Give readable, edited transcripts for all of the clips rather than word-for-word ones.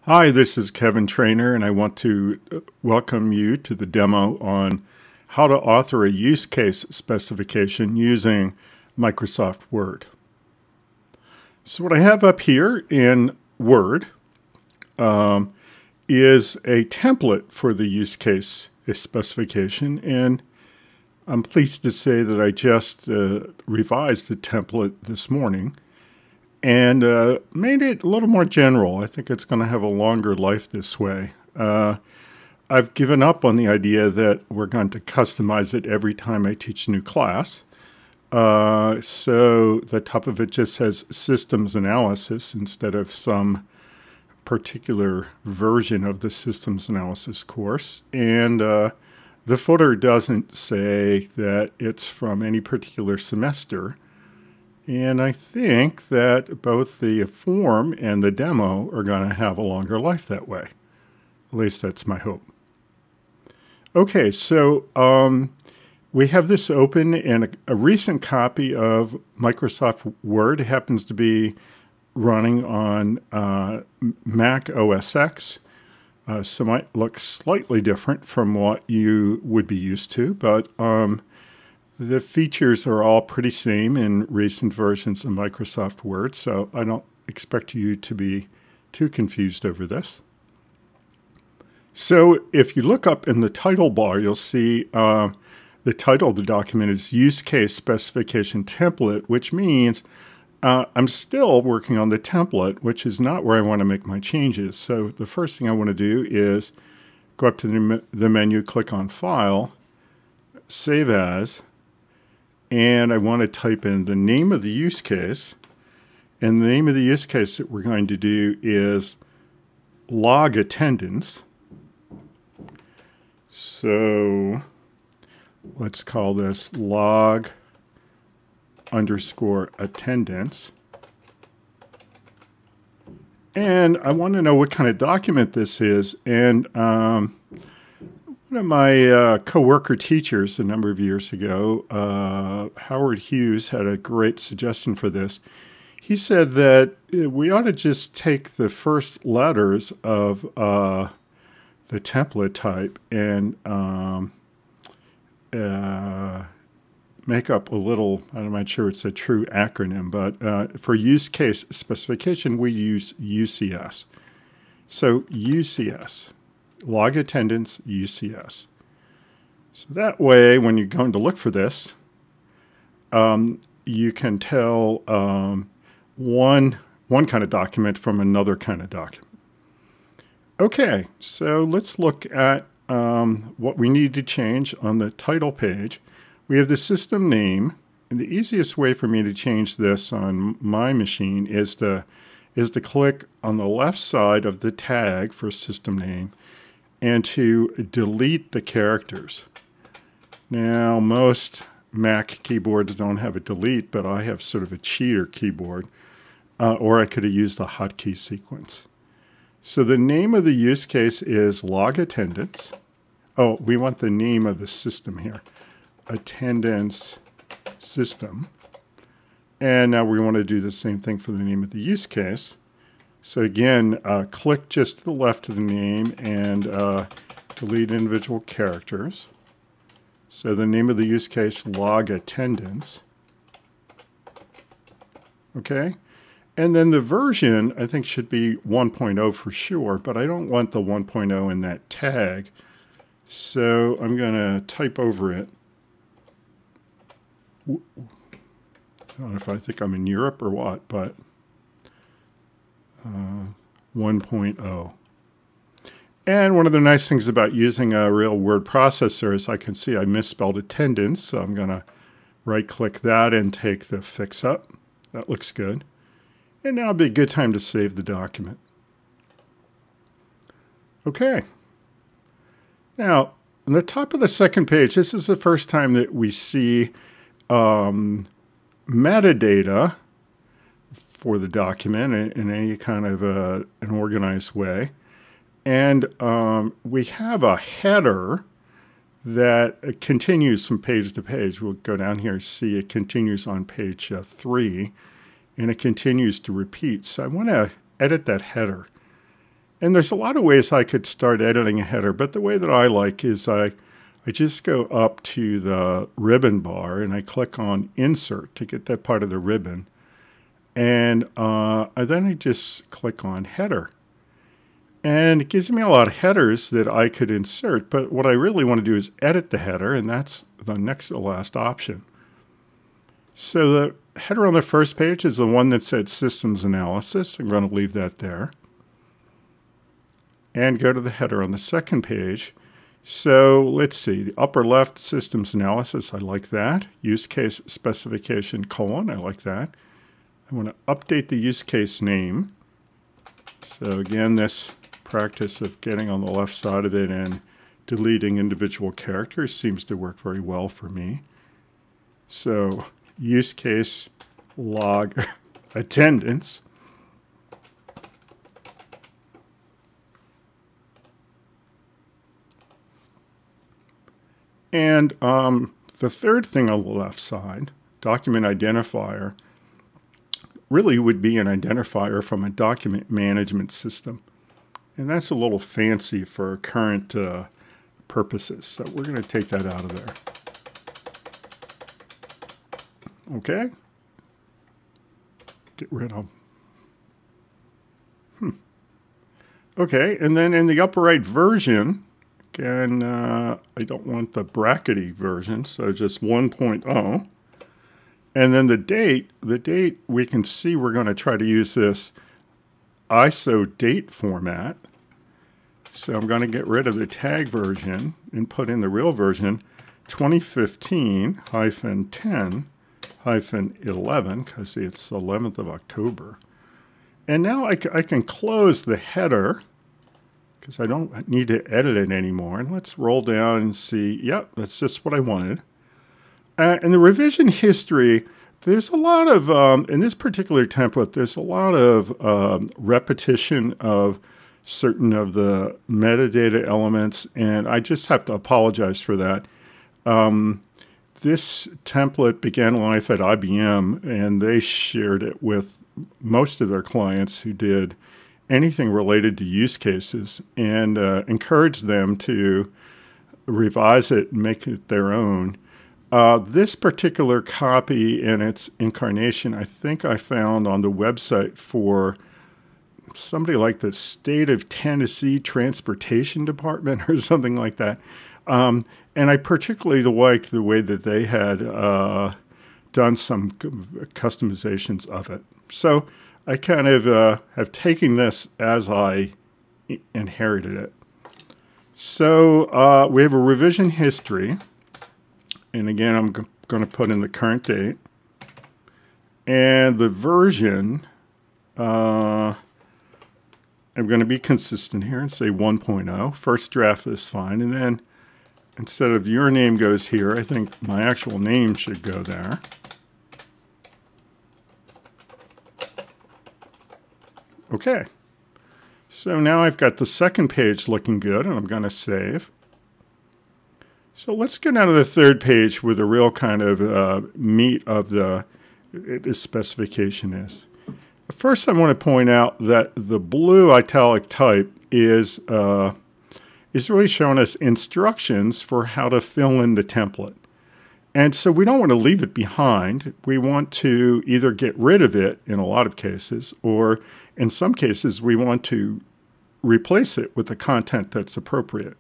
Hi, this is Kevin Trainer, and I want to welcome you to the demo on how to author a use case specification using Microsoft Word. So what I have up here in Word is a template for the use case specification, and I'm pleased to say that I just revised the template this morning and made it a little more general. I think it's going to have a longer life this way. I've given up on the idea that we're going to customize it every time I teach a new class. So the top of it just says systems analysis instead of some particular version of the systems analysis course. And the footer doesn't say that it's from any particular semester. And I think that both the form and the demo are going to have a longer life that way. At least that's my hope. Okay, so we have this open in a recent copy of Microsoft Word. It happens to be running on Mac OS X. So it might look slightly different from what you would be used to, but the features are all pretty same in recent versions of Microsoft Word, so I don't expect you to be too confused over this. So if you look up in the title bar, you'll see the title of the document is Use Case Specification Template, which means I'm still working on the template, which is not where I want to make my changes. So the first thing I want to do is go up to the menu, click on File, Save As, and I want to type in the name of the use case. And the name of the use case that we're going to do is log attendance. So let's call this log underscore attendance. And I want to know what kind of document this is. And one of my co-worker teachers a number of years ago, Howard Hughes, had a great suggestion for this. He said that we ought to just take the first letters of the template type and make up a little, I'm not sure it's a true acronym, but for use case specification, we use UCS. So UCS. Log attendance, UCS. So that way, when you're going to look for this, you can tell one kind of document from another kind of document. Okay, so let's look at what we need to change on the title page. We have the system name, and the easiest way for me to change this on my machine is to click on the left side of the tag for system name and to delete the characters. Now, most Mac keyboards don't have a delete, but I have sort of a cheater keyboard, or I could have used the hotkey sequence. So the name of the use case is log attendance. Oh, we want the name of the system here, attendance system. And now we want to do the same thing for the name of the use case. So again, click just to the left of the name and delete individual characters. So the name of the use case, log attendance. Okay. And then the version, I think, should be 1.0 for sure, but I don't want the 1.0 in that tag. So I'm going to type over it. I don't know if I think I'm in Europe or what, but 1.0. And one of the nice things about using a real word processor is I can see I misspelled attendance, so I'm going to right-click that and take the fix up. That looks good. And now would be a good time to save the document. Okay. Now, on the top of the second page, this is the first time that we see metadata for the document in any kind of an organized way. And we have a header that continues from page to page. We'll go down here and see it continues on page 3, and it continues to repeat. So I want to edit that header. And there's a lot of ways I could start editing a header, but the way that I like is I just go up to the ribbon bar and I click on Insert to get that part of the ribbon. And then I just click on Header. And it gives me a lot of headers that I could insert, but what I really want to do is edit the header, and that's the next to last option. So the header on the first page is the one that said Systems Analysis. I'm going to leave that there. And go to the header on the second page. So let's see, the upper left, Systems Analysis, I like that. Use Case Specification, I like that. I want to update the use case name. So again, this practice of getting on the left side of it and deleting individual characters seems to work very well for me. So use case log attendance. And the third thing on the left side, document identifier, really would be an identifier from a document management system. And that's a little fancy for current purposes. So we're going to take that out of there. Okay. Get rid of. Okay, and then in the upper right version, again, I don't want the brackety version, so just 1.0. And then the date we can see we're going to try to use this ISO date format. So I'm going to get rid of the tag version and put in the real version 2015-10-11, because it's the 11th of October. And now I can close the header because I don't need to edit it anymore. And let's roll down and see, yep, that's just what I wanted. In the revision history, there's a lot of, in this particular template, there's a lot of repetition of certain of the metadata elements, and I just have to apologize for that. This template began life at IBM, and they shared it with most of their clients who did anything related to use cases, and encouraged them to revise it and make it their own. This particular copy and its incarnation, I think I found on the website for somebody like the State of Tennessee Transportation Department or something like that. And I particularly liked the way that they had done some customizations of it. So I kind of have taken this as I inherited it. So we have a revision history. And again, I'm going to put in the current date. And the version, I'm going to be consistent here and say 1.0. First draft is fine. And then instead of your name goes here, I think my actual name should go there. Okay. So now I've got the second page looking good, and I'm going to save. So let's get down to the third page where the real kind of meat of the specification is. First, I want to point out that the blue italic type is really showing us instructions for how to fill in the template. And so we don't want to leave it behind. We want to either get rid of it in a lot of cases, or in some cases, we want to replace it with the content that's appropriate.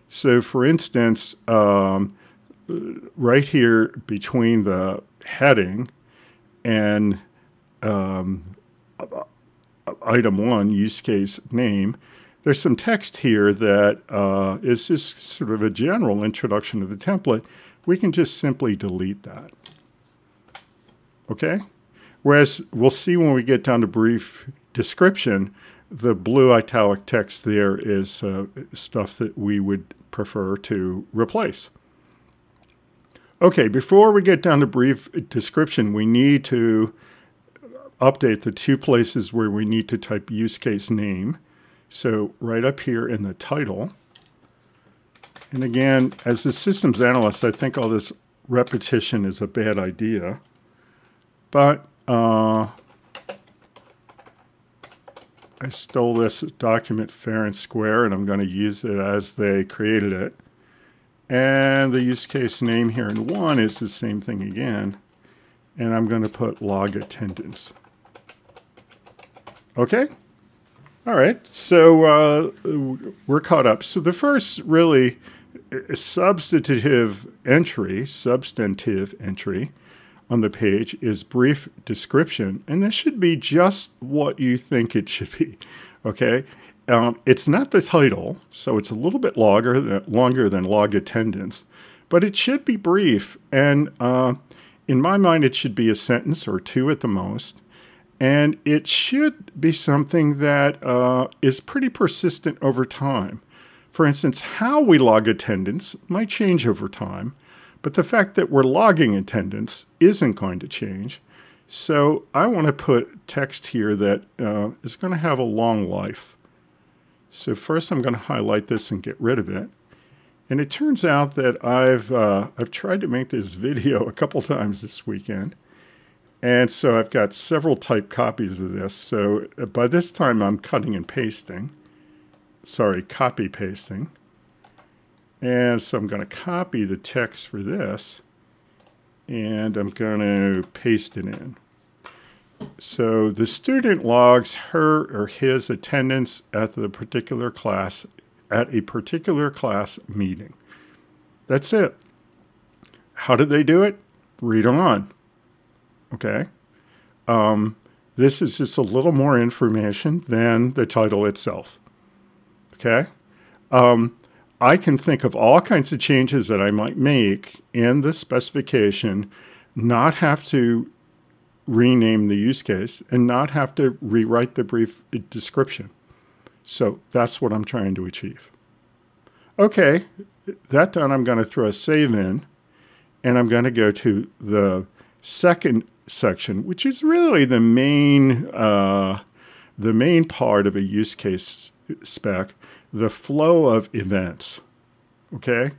So for instance, right here between the heading and item 1, use case name, there's some text here that is just sort of a general introduction to the template. We can just simply delete that. Okay? Whereas we'll see when we get down to brief description, the blue italic text there is stuff that we would prefer to replace. Okay, before we get down to brief description, we need to update the two places where we need to type use case name. So right up here in the title. And again, as a systems analyst, I think all this repetition is a bad idea. But I stole this document fair and square, and I'm going to use it as they created it. And the use case name here in 1 is the same thing again. And I'm going to put log attendance. Okay? All right, so we're caught up. So the first really substantive entry on the page is brief description, and this should be just what you think it should be, okay? It's not the title, so it's a little bit longer than log attendance, but it should be brief, and in my mind, it should be a sentence or 2 at the most, and it should be something that is pretty persistent over time. For instance, how we log attendance might change over time, but the fact that we're logging attendance isn't going to change. So I want to put text here that is going to have a long life. So first I'm going to highlight this and get rid of it. And it turns out that I've tried to make this video a couple times this weekend. And so I've got several typed copies of this. So by this time I'm cutting and pasting. Sorry, copy pasting. And so I'm going to copy the text for this, and I'm going to paste it in. So the student logs her or his attendance at a particular class meeting. That's it. How did they do it? Read on. Okay. This is just a little more information than the title itself. Okay. I can think of all kinds of changes that I might make in the specification, not have to rename the use case, and not have to rewrite the brief description. So that's what I'm trying to achieve. Okay, that done, I'm going to throw a save in, and I'm going to go to the second section, which is really the main part of a use case spec, the flow of events, okay?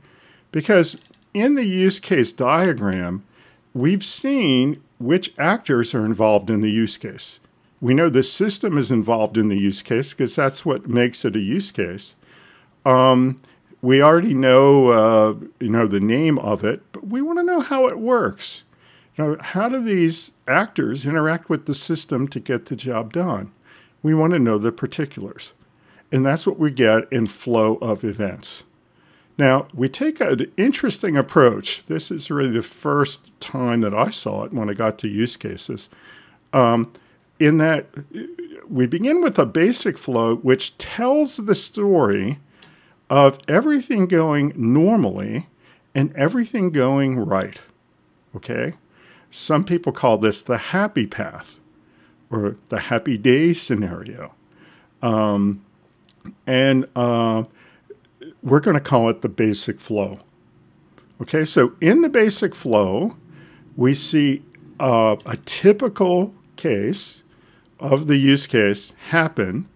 Because in the use case diagram, we've seen which actors are involved in the use case. We know the system is involved in the use case because that's what makes it a use case. We already know, the name of it, but we want to know how it works. How do these actors interact with the system to get the job done? We want to know the particulars. And that's what we get in flow of events. Now, we take an interesting approach. This is really the first time that I saw it when I got to use cases, in that we begin with a basic flow which tells the story of everything going normally and everything going right, okay? Some people call this the happy path or the happy day scenario. We're going to call it the basic flow. Okay, so in the basic flow, we see a typical case of the use case happen.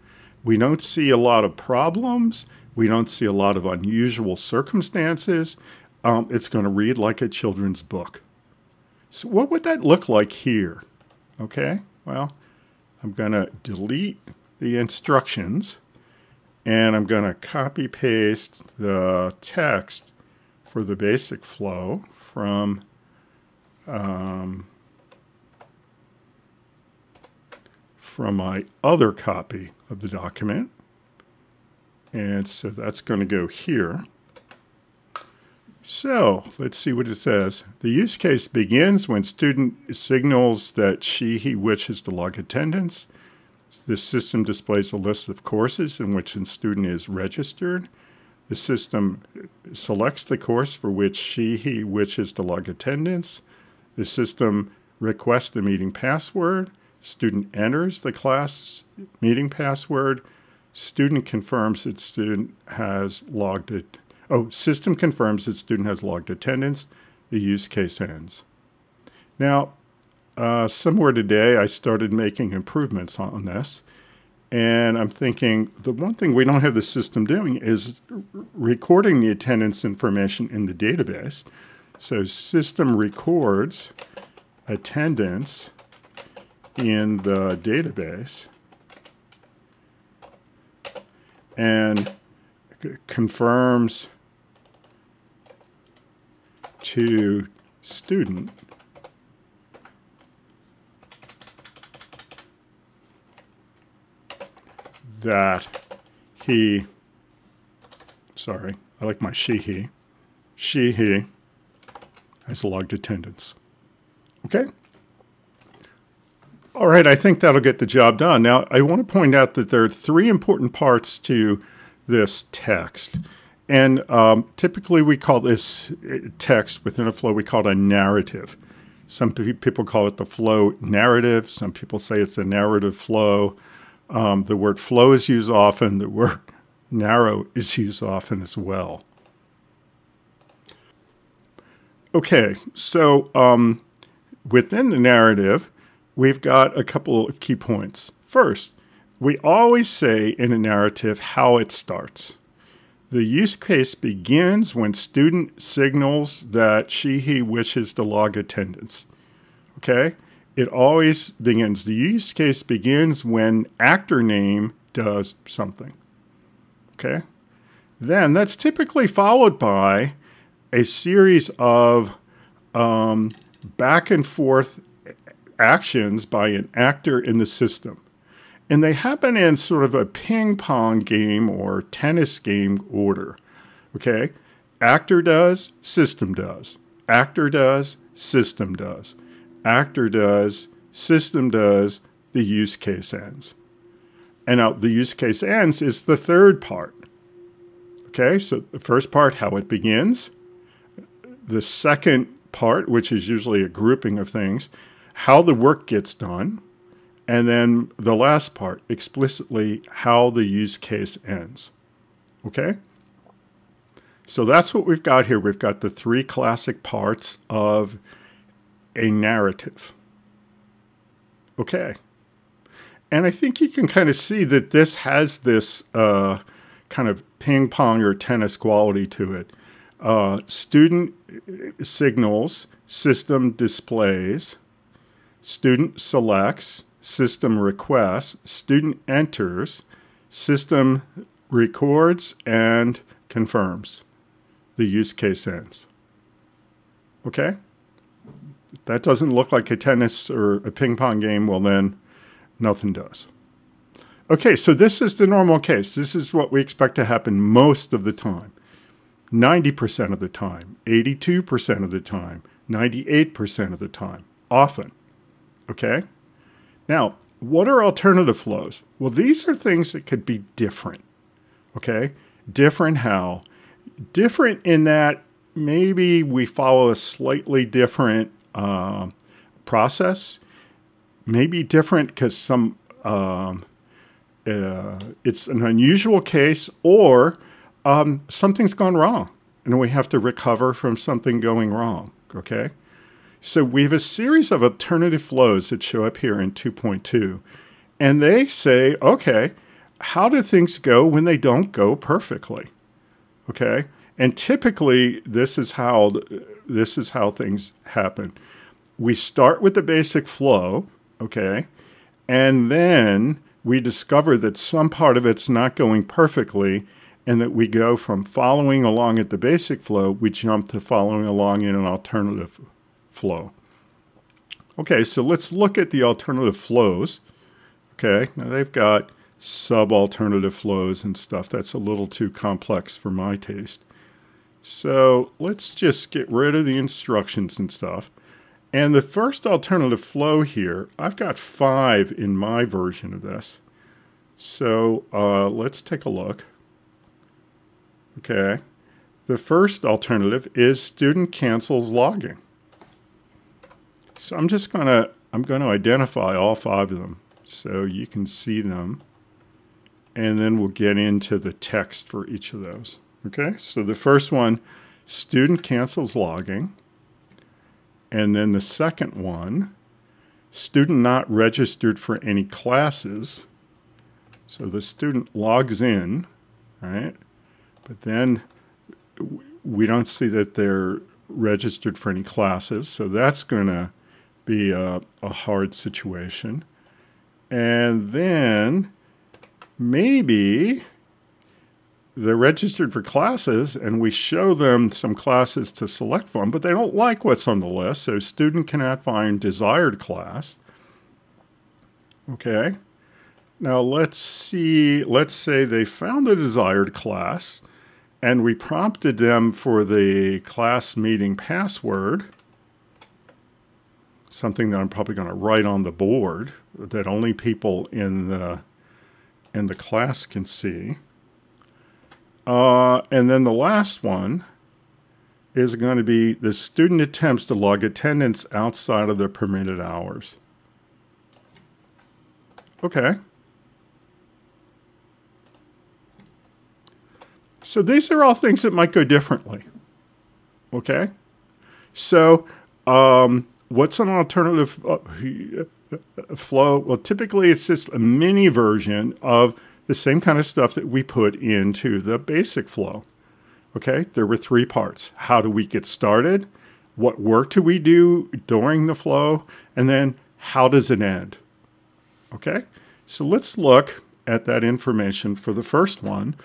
We don't see a lot of problems. We don't see a lot of unusual circumstances. It's going to read like a children's book. So what would that look like here? Okay, well, I'm going to delete the instructions. And I'm going to copy paste the text for the basic flow from my other copy of the document. And so that's going to go here. So let's see what it says. The use case begins when student signals that he wishes to log attendance. The system displays a list of courses in which a student is registered. The system selects the course for which he wishes to log attendance. The system requests the meeting password. Student enters the class meeting password. Student confirms that student has logged it. Oh, system confirms that student has logged attendance. The use case ends. Now, somewhere today, I started making improvements on this. And I'm thinking the one thing we don't have the system doing is recording the attendance information in the database. So system records attendance in the database. and confirms to student that he, sorry, I like my he has logged attendance. Okay? All right, I think that'll get the job done. Now, I want to point out that there are three important parts to this text. And typically we call this text within a flow, we call it a narrative. Some people call it the flow narrative. Some people say it's a narrative flow. The word flow is used often. The word narrow is used often as well. Okay, so within the narrative, we've got a couple of key points. First, we always say in a narrative how it starts. The use case begins when student signals that he wishes to log attendance. Okay? It always begins. The use case begins when actor name does something. Okay? Then that's typically followed by a series of back and forth actions by an actor in the system. And they happen in sort of a ping pong game or tennis game order. Okay? Actor does, system does. Actor does, system does. Actor does, system does, the use case ends. And now the use case ends is the third part. Okay? So the first part, how it begins. The second part, which is usually a grouping of things, how the work gets done. And then the last part, explicitly how the use case ends. Okay? So that's what we've got here. We've got the three classic parts of a narrative. Okay. And I think you can kind of see that this has this kind of ping pong or tennis quality to it. Student signals, system displays, student selects, system requests, student enters, system records, and confirms. The use case ends. Okay? If that doesn't look like a tennis or a ping pong game, well then, nothing does. Okay, so this is the normal case. This is what we expect to happen most of the time. 90% of the time, 82% of the time, 98% of the time, often. Okay? Now, what are alternative flows? Well, these are things that could be different. Okay? Different how? Different in that maybe we follow a slightly different process. Maybe different because it's an unusual case, or something's gone wrong and we have to recover from something going wrong. Okay? So we have a series of alternative flows that show up here in 2.2. And they say, okay, how do things go when they don't go perfectly? Okay? And typically, this is how things happen. We start with the basic flow, okay? And then we discover that some part of it's not going perfectly, and that we go from following along at the basic flow, we jump to following along in an alternative flow. Okay, so let's look at the alternative flows. Okay, now they've got sub-alternative flows and stuff. That's a little too complex for my taste. So let's just get rid of the instructions and stuff. And the first alternative flow here, I've got 5 in my version of this. So let's take a look. Okay, the first alternative is student cancels logging. So I'm going to identify all 5 of them so you can see them, and then we'll get into the text for each of those. Okay, so the first one, student cancels logging, and then the second one, student not registered for any classes. So the student logs in, right? But then we don't see that they're registered for any classes, so that's going to be a hard situation. And then maybe they're registered for classes, and we show them some classes to select from, but they don't like what's on the list, so student cannot find desired class. Okay. Now let's say they found the desired class, and we prompted them for the class meeting password, something that I'm probably going to write on the board that only people in the class can see. And then the last one is going to be the student attempts to log attendance outside of their permitted hours. Okay. So these are all things that might go differently. Okay. So what's an alternative flow? Well, typically it's just a mini version of the same kind of stuff that we put into the basic flow. Okay, there were 3 parts. How do we get started? What work do we do during the flow? And then how does it end? Okay, so let's look at that information for the first one.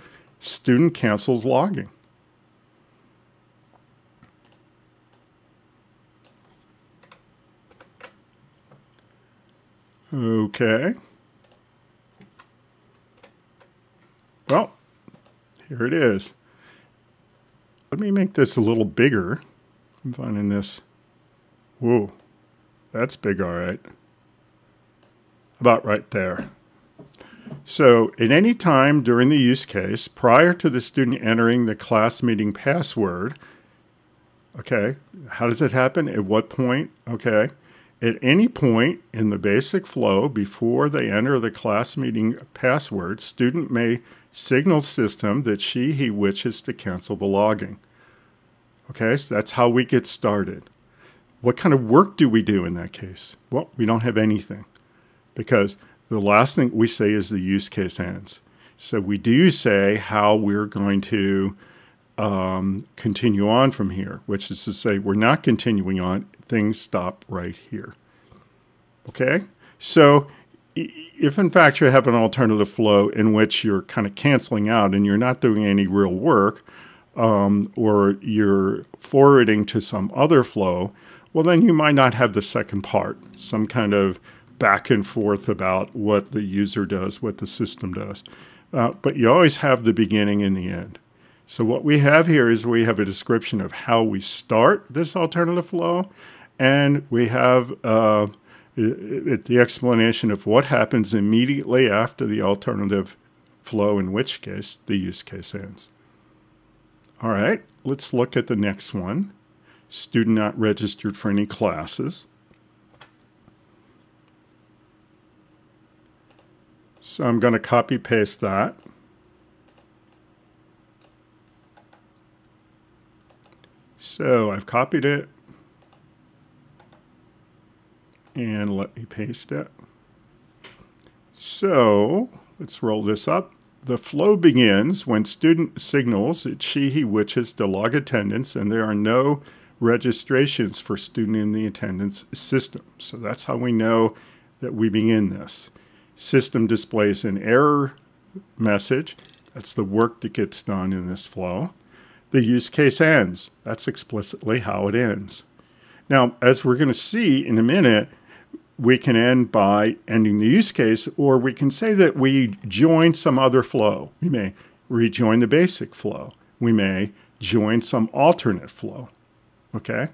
Student cancels logging. Okay. Well, here it is. Let me make this a little bigger. I'm finding this. Whoa, that's big, all right. About right there. So at any time during the use case, prior to the student entering the class meeting password, okay, how does it happen? At what point? Okay. At any point in the basic flow before they enter the class meeting password, student may signal system that he wishes to cancel the logging. Okay, so that's how we get started. What kind of work do we do in that case? Well, we don't have anything because the last thing we say is the use case ends. So we do say how we're going to continue on from here, which is to say we're not continuing on. Things stop right here. Okay, so if in fact you have an alternative flow in which you're kind of canceling out and you're not doing any real work, or you're forwarding to some other flow, well then you might not have the second part, some kind of back and forth about what the user does, what the system does. But you always have the beginning and the end. So what we have here is we have a description of how we start this alternative flow, and we have the explanation of what happens immediately after the alternative flow, in which case the use case ends. All right, let's look at the next one. Student not registered for any classes. So I'm going to copy paste that. So I've copied it, and let me paste it. So let's roll this up. The flow begins when student signals that he wishes to log attendance, and there are no registrations for student in the attendance system. So that's how we know that we begin this. System displays an error message. That's the work that gets done in this flow. The use case ends. That's explicitly how it ends. Now, as we're going to see in a minute, we can end by ending the use case, or we can say that we join some other flow. We may rejoin the basic flow. We may join some alternate flow, okay?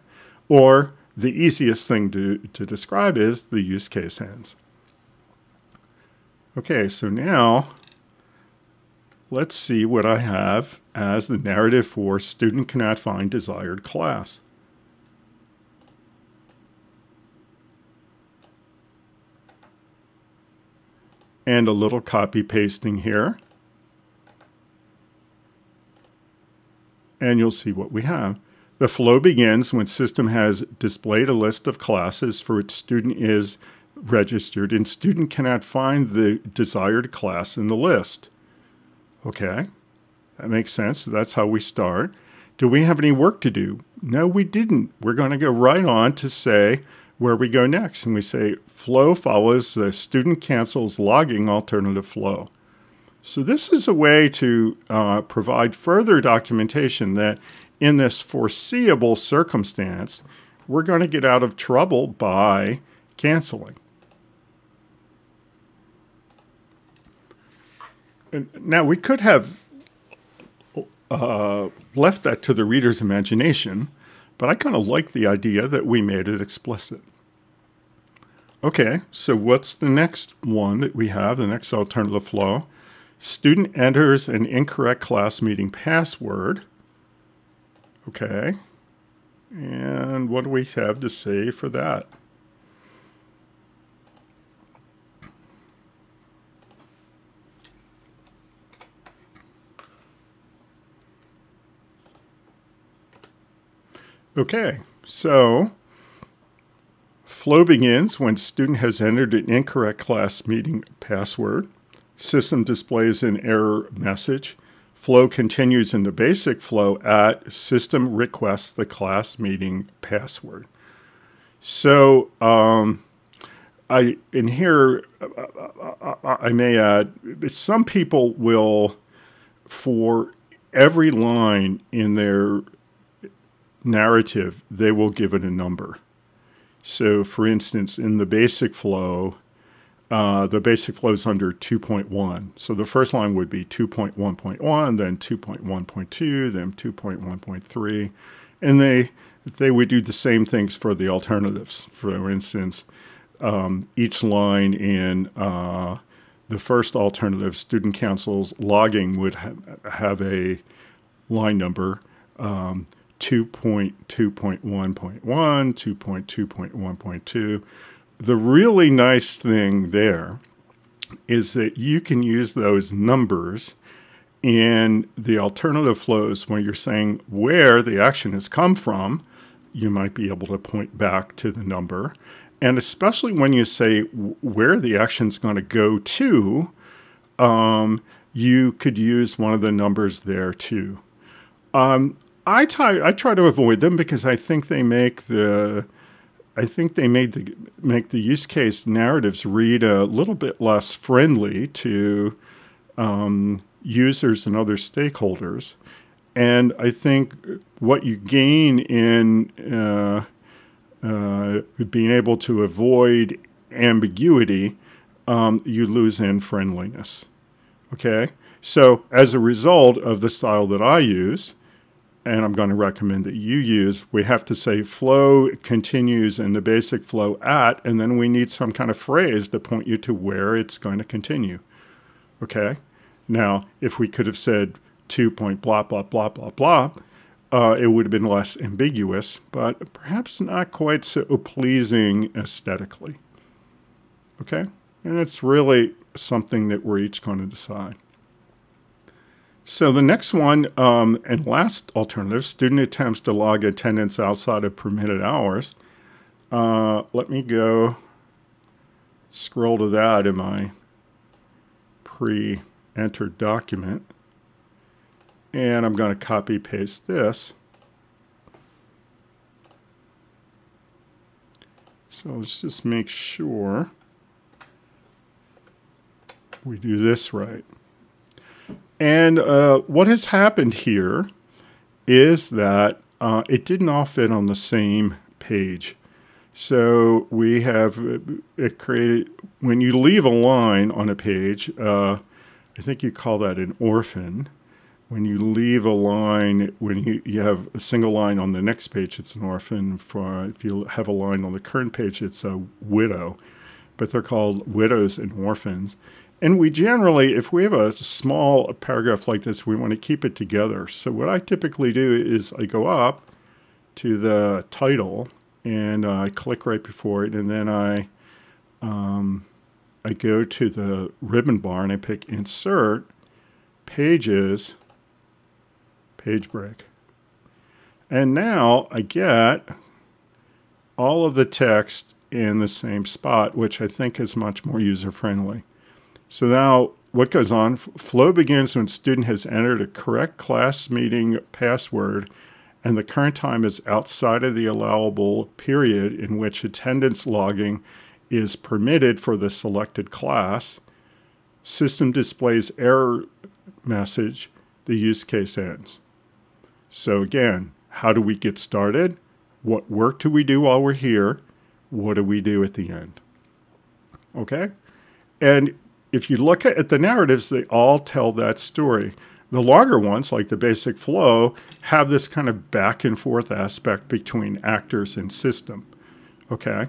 Or the easiest thing to describe is the use case ends. Okay, so now let's see what I have as the narrative for student cannot find desired class. And a little copy pasting here. And you'll see what we have. The flow begins when system has displayed a list of classes for which student is registered and student cannot find the desired class in the list. Okay, that makes sense. That's how we start. Do we have any work to do? No, we didn't. We're going to go right on to say where we go next. And we say flow follows the student cancels logging alternative flow. So this is a way to provide further documentation that in this foreseeable circumstance, we're going to get out of trouble by canceling. And now we could have left that to the reader's imagination, but I kind of like the idea that we made it explicit. Okay, so what's the next one that we have, the next alternative flow? Student enters an incorrect class meeting password. Okay, and what do we have to say for that? Okay, so flow begins when student has entered an incorrect class meeting password. System displays an error message. Flow continues in the basic flow at system requests the class meeting password. So I may add, some people will, for every line in their narrative, they will give it a number. So for instance, in the basic flow is under 2.1. So the first line would be 2.1.1, then 2.1.2, then 2.1.3. And they would do the same things for the alternatives. For instance, each line in the first alternative, student council's logging, would have a line number, 2.2.1.1, 2.2.1.2. The really nice thing there is that you can use those numbers in the alternative flows when you're saying where the action has come from. You might be able to point back to the number. And especially when you say where the action's going to go to, you could use one of the numbers there too. I try to avoid them because I think they make the use case narratives read a little bit less friendly to users and other stakeholders. And I think what you gain in being able to avoid ambiguity, you lose in friendliness. Okay? So as a result of the style that I use, and I'm going to recommend that you use, we have to say flow continues in the basic flow at, and then we need some kind of phrase to point you to where it's going to continue. Okay? Now, if we could have said 2. Blah, blah, blah, blah, blah, it would have been less ambiguous, but perhaps not quite so pleasing aesthetically. Okay? And it's really something that we're each going to decide. So the next one and last alternative, student attempts to log attendance outside of permitted hours. Let me go scroll to that in my pre-entered document. And I'm going to copy paste this. So let's just make sure we do this right. And what has happened here is that it didn't all fit on the same page. So we have it created, when you leave a line on a page, I think you call that an orphan. When you leave a line, when you have a single line on the next page, it's an orphan. If you have a line on the current page, it's a widow. But they're called widows and orphans. And we generally, if we have a small paragraph like this, we want to keep it together. So what I typically do is I go up to the title and I click right before it, and then I go to the ribbon bar and I pick Insert, Pages, Page Break. And now I get all of the text in the same spot, which I think is much more user-friendly. So now what goes on? Flow begins when student has entered a correct class meeting password and the current time is outside of the allowable period in which attendance logging is permitted for the selected class. System displays error message. The use case ends. So again, how do we get started? What work do we do while we're here? What do we do at the end? Okay? And if you look at the narratives, they all tell that story. The longer ones, like the basic flow, have this kind of back and forth aspect between actors and system. Okay?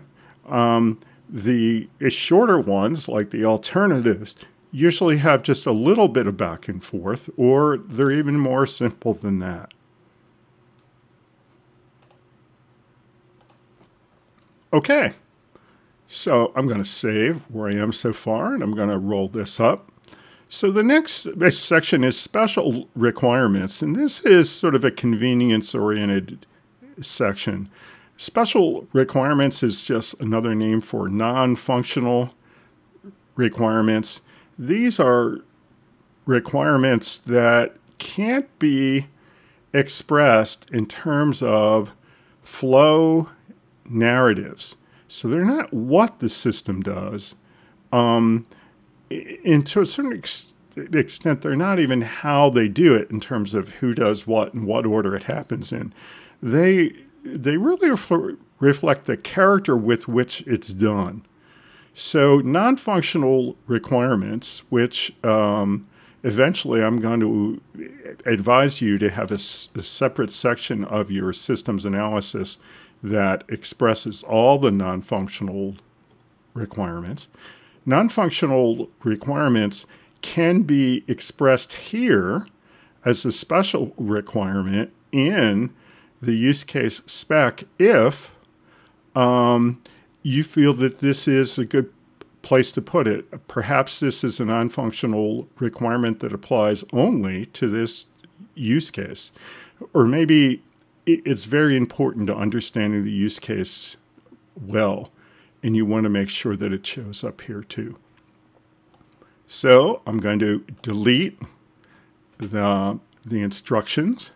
The shorter ones, like the alternatives, usually have just a little bit of back and forth, or they're even more simple than that. Okay, so I'm going to save where I am so far, and I'm going to roll this up. So the next section is special requirements, and this is sort of a convenience-oriented section. Special requirements is just another name for non-functional requirements. These are requirements that can't be expressed in terms of flow narratives. So they're not what the system does. And to a certain extent, they're not even how they do it in terms of who does what and what order it happens in. They really reflect the character with which it's done. So non-functional requirements, which eventually I'm going to advise you to have a separate section of your systems analysis that expresses all the non-functional requirements. Non-functional requirements can be expressed here as a special requirement in the use case spec if you feel that this is a good place to put it. Perhaps this is a non-functional requirement that applies only to this use case. Or maybe it's very important to understanding the use case well, and you want to make sure that it shows up here too. So I'm going to delete the instructions,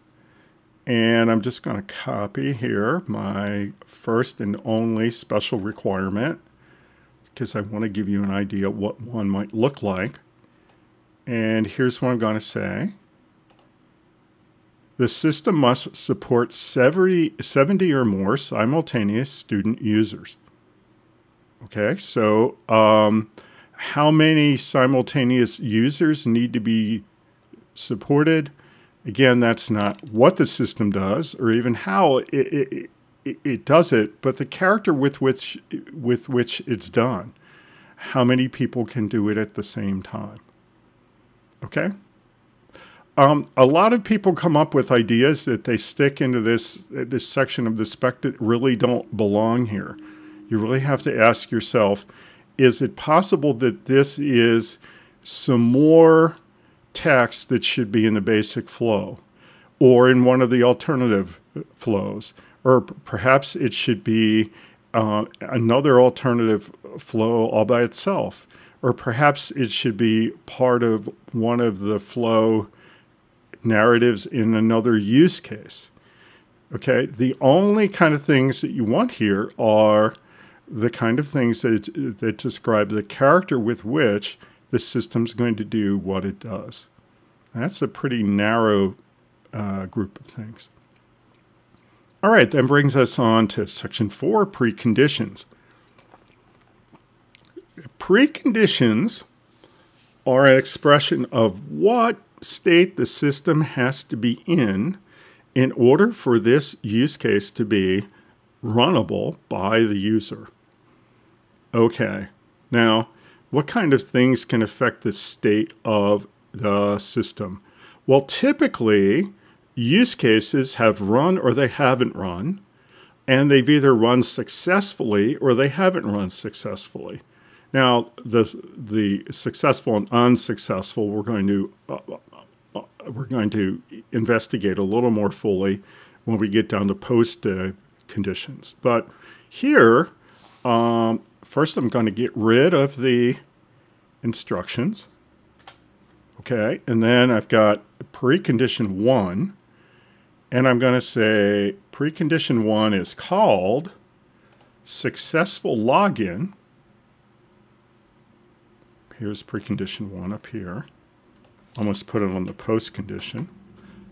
and I'm just going to copy here my first and only special requirement because I want to give you an idea what one might look like. And here's what I'm going to say. The system must support 70 or more simultaneous student users. Okay, so how many simultaneous users need to be supported? Again, that's not what the system does or even how it does it, but the character with which it's done. How many people can do it at the same time? Okay? A lot of people come up with ideas that they stick into this section of the spec that really don't belong here. You really have to ask yourself, is it possible that this is some more text that should be in the basic flow or in one of the alternative flows? Or perhaps it should be another alternative flow all by itself. Or perhaps it should be part of one of the flow narratives in another use case. Okay, the only kind of things that you want here are the kind of things that describe the character with which the system's going to do what it does. That's a pretty narrow group of things. All right, that brings us on to section 4, preconditions. Preconditions are an expression of what state the system has to be in order for this use case to be runnable by the user. Okay, now what kind of things can affect the state of the system? Well, typically use cases have run or they haven't run, and they've either run successfully or they haven't run successfully. Now, the successful and unsuccessful we're going to investigate a little more fully when we get down to post conditions. But here, first I'm going to get rid of the instructions. Okay, and then I've got precondition 1, and I'm going to say precondition 1 is called successful login. Here's precondition 1 up here. Almost put it on the post condition.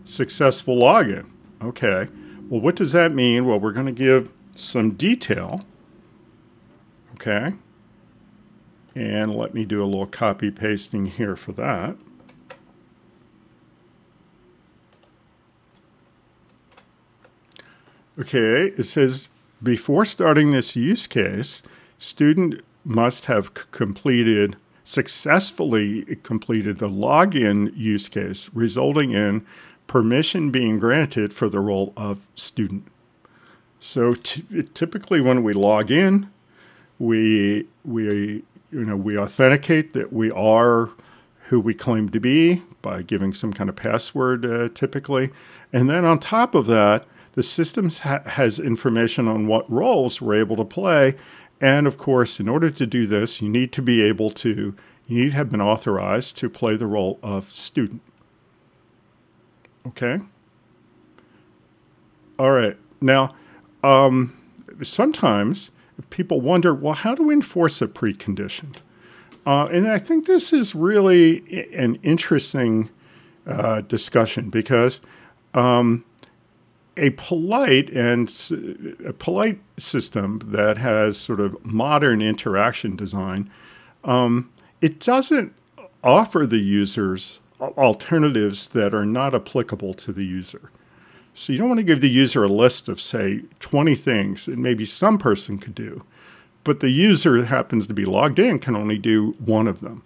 Successful login. Okay. Well, what does that mean? Well, we're going to give some detail. Okay. And let me do a little copy pasting here for that. Okay. It says, before starting this use case, student must have successfully completed the login use case, resulting in permission being granted for the role of student. So typically when we log in, we authenticate that we are who we claim to be by giving some kind of password typically. And then on top of that, the system has information on what roles we're able to play. And of course, in order to do this, you need to have been authorized to play the role of student. Okay? All right. Now, sometimes people wonder, well, how do we enforce a precondition? And I think this is really an interesting discussion because a polite system that has sort of modern interaction design, it doesn't offer the users alternatives that are not applicable to the user. So you don't want to give the user a list of, say, 20 things that maybe some person could do, but the user that happens to be logged in can only do one of them.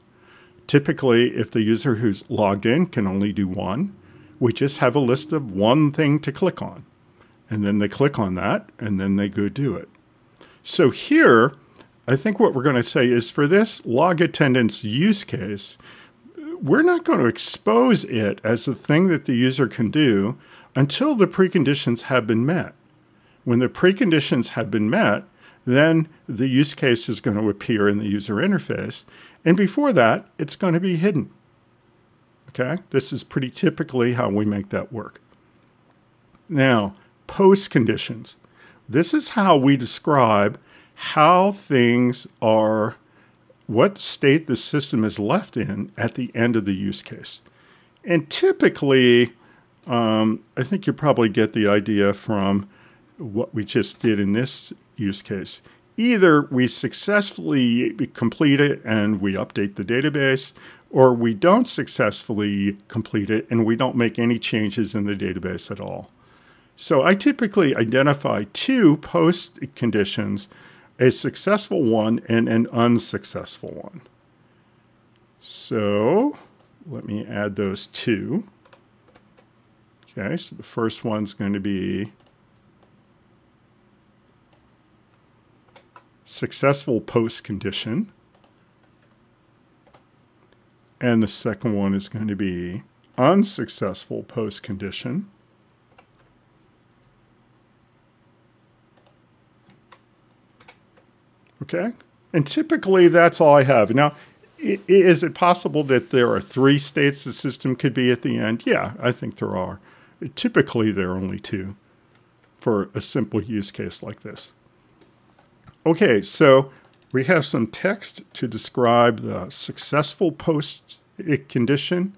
Typically, if the user who's logged in can only do one, we just have a list of one thing to click on. And then they click on that, and then they go do it. So here, I think what we're going to say is for this log attendance use case, we're not going to expose it as a thing that the user can do until the preconditions have been met. When the preconditions have been met, then the use case is going to appear in the user interface. And before that, it's going to be hidden. Okay? This is pretty typically how we make that work. Now, post conditions. This is how we describe how things are, what state the system is left in at the end of the use case. And typically, I think you probably get the idea from what we just did in this use case. Either we successfully complete it and we update the database, or we don't successfully complete it and we don't make any changes in the database at all. So I typically identify two post conditions, a successful one and an unsuccessful one. So let me add those two. Okay, so the first one's going to be successful post condition. And the second one is going to be unsuccessful post condition. Okay, and typically that's all I have. Now, is it possible that there are 3 states the system could be at the end? Yeah, I think there are. Typically, there are only 2 for a simple use case like this. Okay, so we have some text to describe the successful post condition.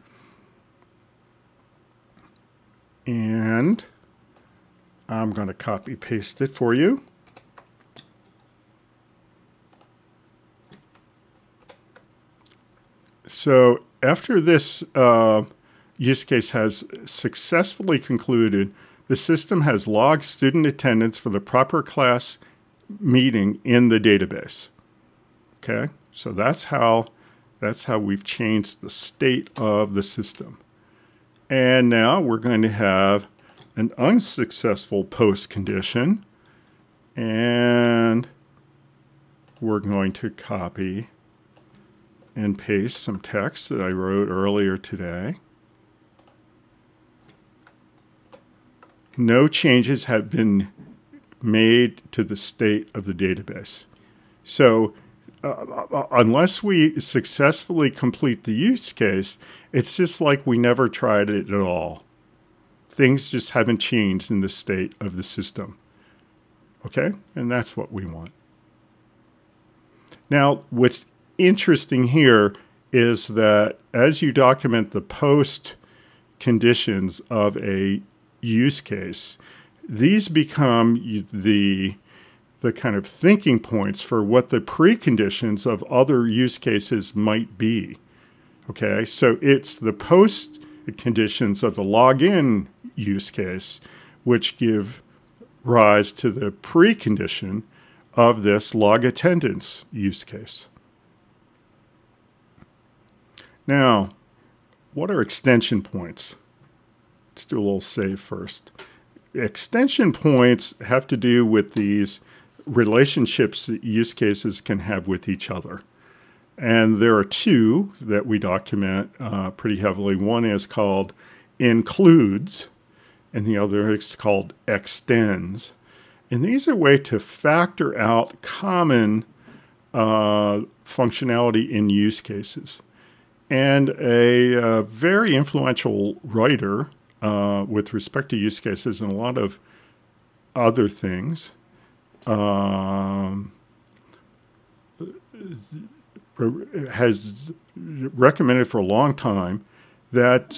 And I'm going to copy paste it for you. So after this use case has successfully concluded, the system has logged student attendance for the proper class meeting in the database. Okay, so that's how we've changed the state of the system. And now we're going to have an unsuccessful post condition, and we're going to copy and paste some text that I wrote earlier today. No changes have been made to the state of the database. So unless we successfully complete the use case, it's just like we never tried it at all. Things just haven't changed in the state of the system. Okay? And that's what we want. Now, what's interesting here is that as you document the post conditions of a use case, these become the kind of thinking points for what the preconditions of other use cases might be. Okay, so it's the post conditions of the login use case which give rise to the precondition of this log attendance use case. Now, what are extension points? Let's do a little save first. Extension points have to do with these relationships that use cases can have with each other. And there are two that we document pretty heavily. One is called includes, and the other is called extends. And these are a way to factor out common functionality in use cases. And a very influential writer with respect to use cases and a lot of other things has recommended for a long time that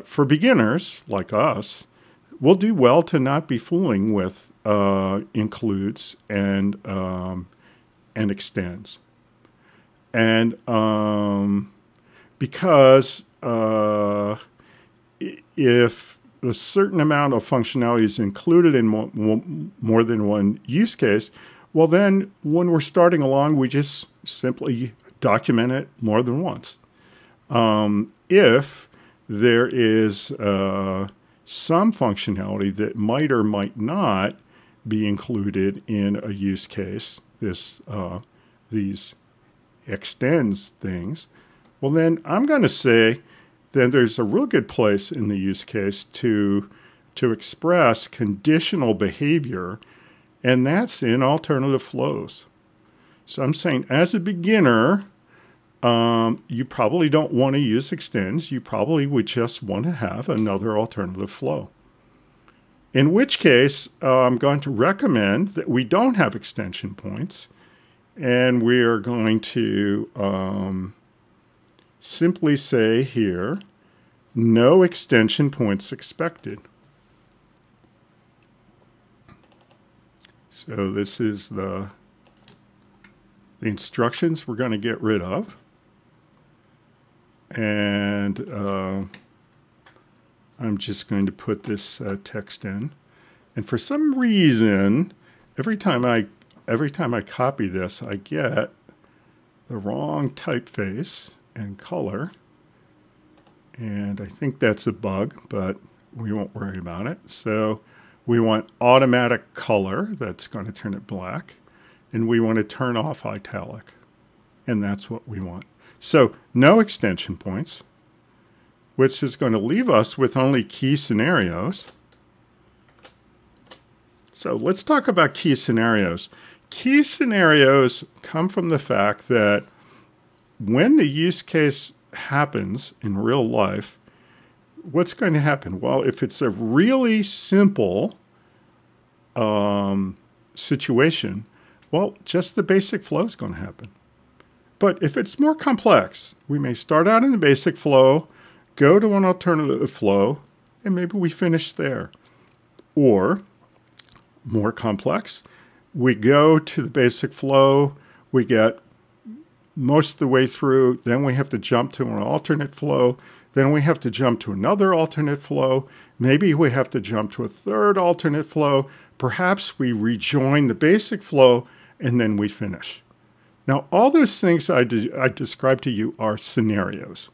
for beginners like us, we'll do well to not be fooling with includes and extends. And because if a certain amount of functionality is included in more than one use case, well then when we're starting along, we just simply document it more than once. If there is some functionality that might or might not be included in a use case, these extends things, well then I'm going to say then there's a real good place in the use case to express conditional behavior, and that's in alternative flows. So I'm saying as a beginner, you probably don't want to use extends. You probably would just want to have another alternative flow. In which case, I'm going to recommend that we don't have extension points, and we are going to simply say here, no extension points expected. So this is the instructions we're going to get rid of. And I'm just going to put this text in. And for some reason, every time I copy this, I get the wrong typeface and color. And I think that's a bug, but we won't worry about it. So we want automatic color. That's going to turn it black. And we want to turn off italic. And that's what we want. So no extension points, which is going to leave us with only key scenarios. So let's talk about key scenarios. Key scenarios come from the fact that when the use case happens in real life, what's going to happen? Well, if it's a really simple situation, well, just the basic flow is going to happen. But if it's more complex, we may start out in the basic flow, go to an alternative flow, and maybe we finish there. Or, more complex, we go to the basic flow, we get most of the way through, then we have to jump to an alternate flow, then we have to jump to another alternate flow, maybe we have to jump to a third alternate flow, perhaps we rejoin the basic flow, and then we finish. Now, all those things I described to you are scenarios,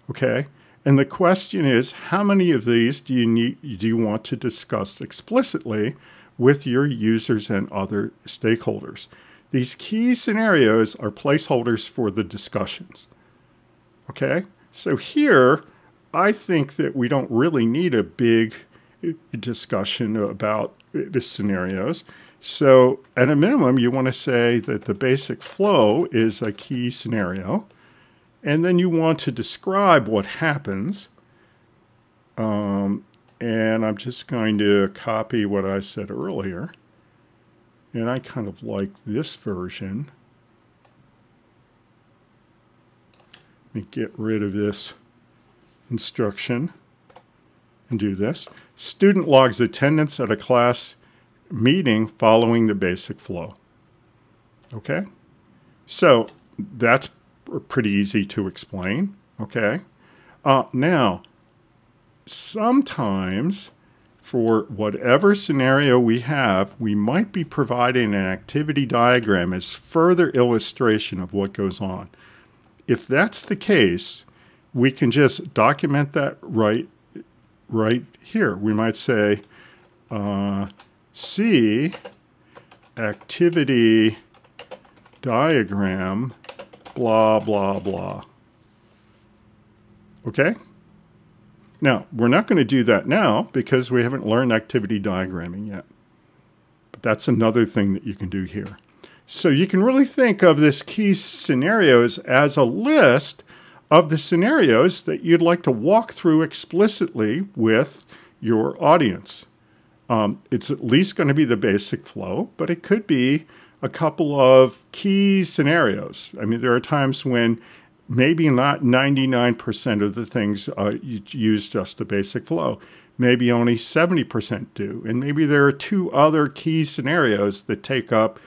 okay? And the question is, how many of these do you want to discuss explicitly with your users and other stakeholders? These key scenarios are placeholders for the discussions, okay? So here, I think that we don't really need a big discussion about the scenarios. So at a minimum, you want to say that the basic flow is a key scenario. And then you want to describe what happens. And I'm just going to copy what I said earlier. And I kind of like this version Let me get rid of this instruction and do this. Student logs attendance at a class meeting following the basic flow. Okay? So that's pretty easy to explain. Okay? Now, sometimes for whatever scenario we have, we might be providing an activity diagram as further illustration of what goes on. If that's the case, we can just document that right here. We might say, see activity diagram, blah, blah, blah. Okay? Now, we're not going to do that now because we haven't learned activity diagramming yet. But that's another thing that you can do here. So you can really think of this key scenarios as a list of the scenarios that you'd like to walk through explicitly with your audience. It's at least going to be the basic flow, but it could be a couple of key scenarios. I mean, there are times when maybe not 99% of the things you use just the basic flow. Maybe only 70% do. And maybe there are two other key scenarios that take up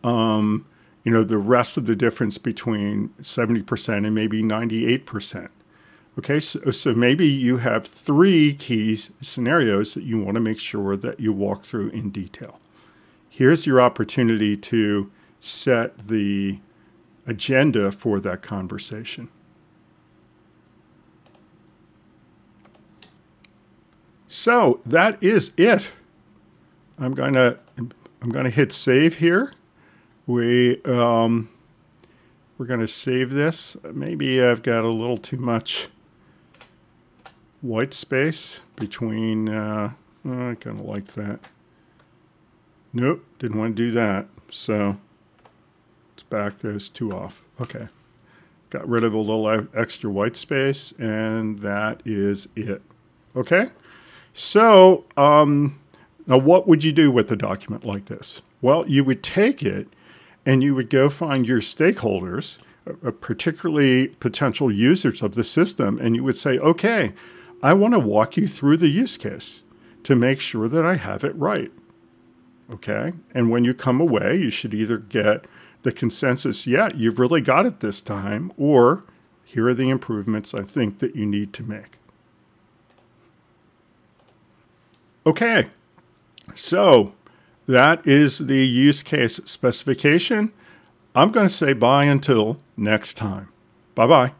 the rest of the difference between 70% and maybe 98%. Okay, so maybe you have three key scenarios that you want to make sure that you walk through in detail. Here's your opportunity to set the agenda for that conversation. So that is it. I'm gonna hit save here. We're gonna save this. Maybe I've got a little too much white space between. I kind of like that. Nope, didn't want to do that. So let's back those two off. Okay, got rid of a little extra white space, and that is it. Okay, so now what would you do with a document like this? Well, you would take it and you would go find your stakeholders, particularly potential users of the system, and you would say, okay, I want to walk you through the use case to make sure that I have it right. Okay, and when you come away, you should either get the consensus, yeah, you've really got it this time, or here are the improvements I think that you need to make. Okay, so that is the use case specification. I'm going to say bye until next time. Bye-bye.